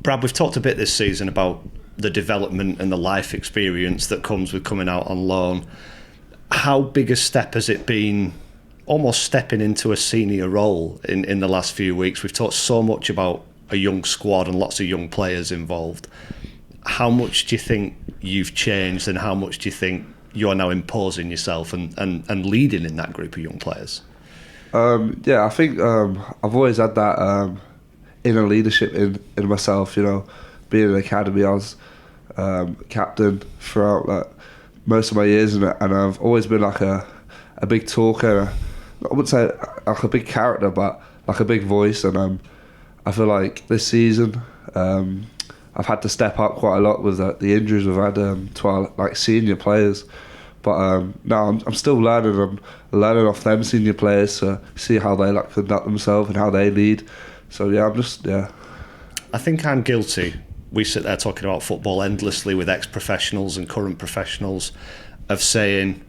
Brad, we've talked a bit this season about the development and the life experience that comes with coming out on loan. How big a step has it been, almost stepping into a senior role in the last few weeks? We've talked so much about a young squad and lots of young players involved. How much do you think you've changed, and how much do you think you're now imposing yourself and leading in that group of young players? I think I've always had that inner leadership in myself. Being in the academy, I was captain throughout most of my years, and I've always been like a big talker. I wouldn't say like a big character, but like a big voice. And I feel like this season I've had to step up quite a lot with the injuries we've had to our senior players. But no, I'm still learning. I'm learning off them senior players to see how they conduct themselves and how they lead. So I think I'm guilty. We sit there talking about football endlessly with ex-professionals and current professionals, of saying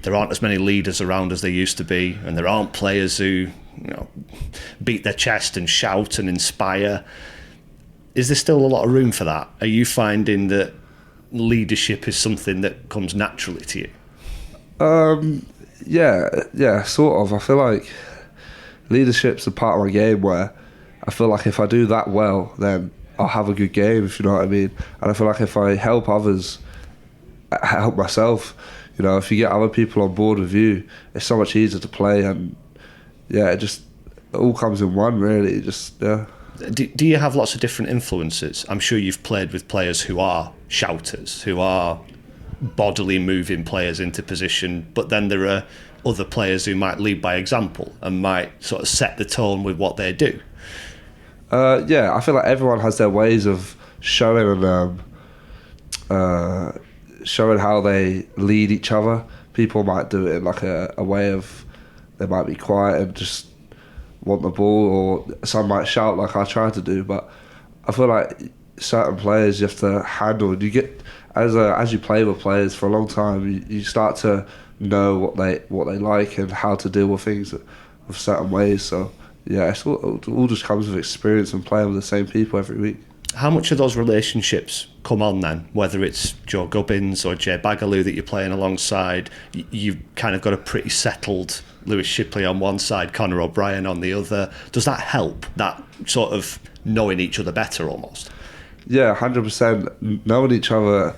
there aren't as many leaders around as there used to be, and there aren't players who beat their chest and shout and inspire. Is there still a lot of room for that? Are you finding that leadership is something that comes naturally to you? Yeah, sort of. I feel like leadership's a part of my game where I feel like if I do that well, then I'll have a good game, if you know what I mean. And I feel like if I help others, I help myself. If you get other people on board with you, it's so much easier to play. And it all comes in one, really. Do you have lots of different influences? I'm sure you've played with players who are shouters, who are bodily moving players into position, but then there are other players who might lead by example and might sort of set the tone with what they do. I feel like everyone has their ways of showing showing how they lead each other. People might do it in like a way of, they might be quiet and just want the ball, or some might shout like I try to do. But I feel like certain players you have to handle. You get as you play with players for a long time, you start to know what they like and how to deal with things with certain ways. So it all just comes with experience and playing with the same people every week. How much of those relationships come on then? Whether it's Joe Gubbins or Jay Bagaloo that you're playing alongside, you've kind of got a pretty settled Lewis Shipley on one side, Conor O'Brien on the other. Does that help, that sort of knowing each other better almost? Yeah, 100%. Knowing each other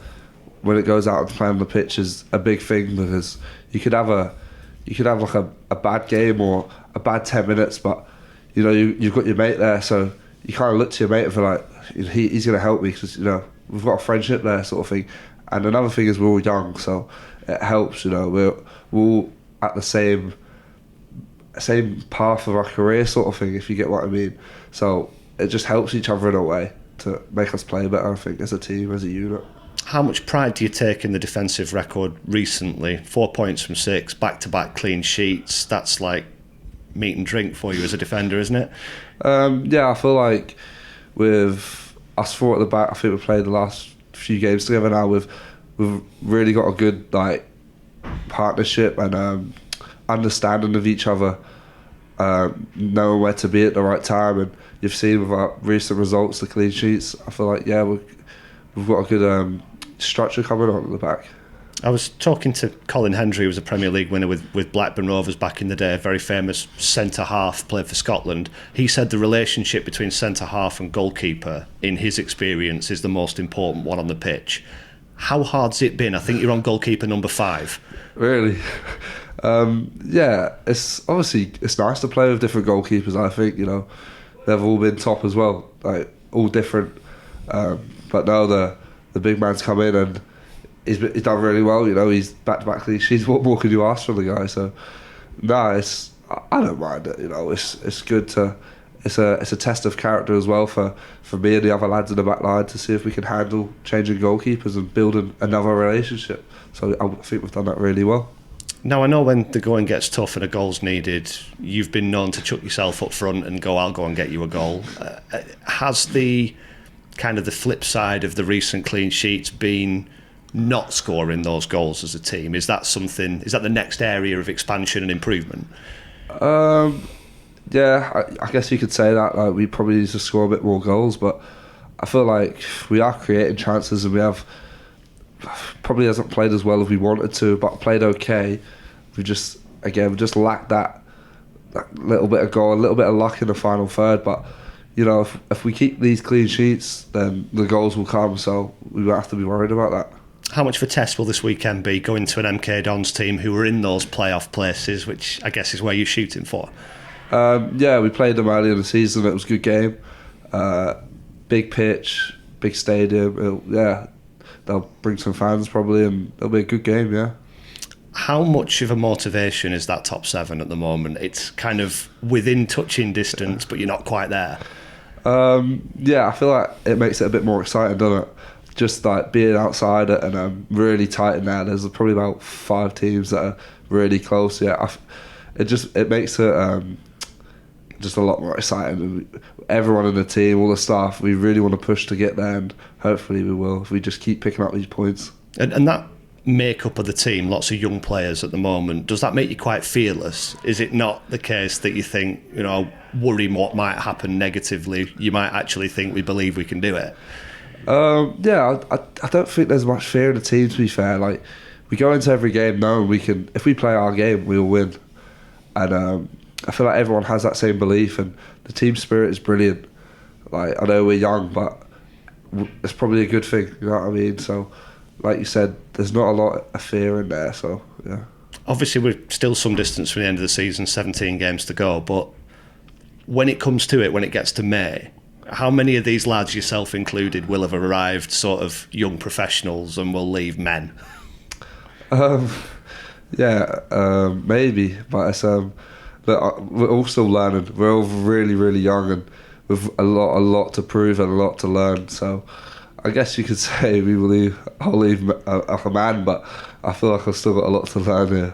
when it goes out and playing on the pitch is a big thing, because you could have like a bad game or a bad 10 minutes, but you've got your mate there, so you kind of look to your mate and feel like he's going to help me, because we've got a friendship there, sort of thing. And another thing is we're all young, so it helps. We're all at the same path of our career, sort of thing, if you get what I mean. So it just helps each other in a way to make us play better, I think, as a team, as a unit. How much pride do you take in the defensive record recently? 4 points from 6, back-to-back clean sheets. That's like meat and drink for you as a defender, isn't it? I feel like with us four at the back, I think we've played the last few games together now. We've really got a good partnership and understanding of each other, knowing where to be at the right time. And you've seen with our recent results, the clean sheets, I feel like we've got a good structure coming on at the back. I was talking to Colin Hendry, who was a Premier League winner with Blackburn Rovers back in the day, a very famous centre-half, played for Scotland. He said the relationship between centre-half and goalkeeper, in his experience, is the most important one on the pitch. How hard's it been? I think you're on goalkeeper number 5. Really? It's obviously, it's nice to play with different goalkeepers. I think, they've all been top as well, like all different. But now the big man's come in and he's done really well. He's back-to-back clean sheets. What more could you ask from the guy? So, I don't mind it. It's good to. It's a test of character as well for me and the other lads in the back line to see if we can handle changing goalkeepers and building another relationship. So I think we've done that really well. Now, I know when the going gets tough and a goal's needed, you've been known to chuck yourself up front and go, I'll go and get you a goal. Has the kind of the flip side of the recent clean sheets been not scoring those goals as a team? Is that the next area of expansion and improvement? I guess you could say that. We probably need to score a bit more goals, but I feel like we are creating chances, and we have probably hasn't played as well as we wanted to, but played okay. We just lacked that little bit of goal, a little bit of luck in the final third. But you know, if we keep these clean sheets, then the goals will come. So we won't have to be worried about that. How much of a test will this weekend be going to an MK Dons team who are in those playoff places, which I guess is where you're shooting for? Yeah, we played them earlier in the season. It was a good game. Big pitch, big stadium. They'll bring some fans probably, and it'll be a good game, yeah. How much of a motivation is that top 7 at the moment? It's kind of within touching distance, but you're not quite there. Yeah, I feel like it makes it a bit more exciting, doesn't it? Just like being outside it and really tight in there. There's probably about 5 teams that are really close. Yeah, it makes it just a lot more exciting. And everyone in the team, all the staff, we really want to push to get there, and hopefully we will if we just keep picking up these points. And that makeup of the team, lots of young players at the moment, does that make you quite fearless? Is it not the case that you think, worrying what might happen negatively, you might actually think we believe we can do it? Yeah, I don't think there's much fear in the team, to be fair. Like, we go into every game knowing we can, if we play our game, we'll win. And I feel like everyone has that same belief, and the team spirit is brilliant. Like, I know we're young, but it's probably a good thing, you know what I mean? So, like you said, there's not a lot of fear in there, so, yeah. Obviously, we're still some distance from the end of the season, 17 games to go, but when it comes to it, when it gets to May, how many of these lads, yourself included, will have arrived sort of young professionals and will leave men? Maybe, but it's we're all still learning. We're all really, really young, and with a lot to prove and a lot to learn. So I guess you could say I'll leave a man, but I feel like I've still got a lot to learn here.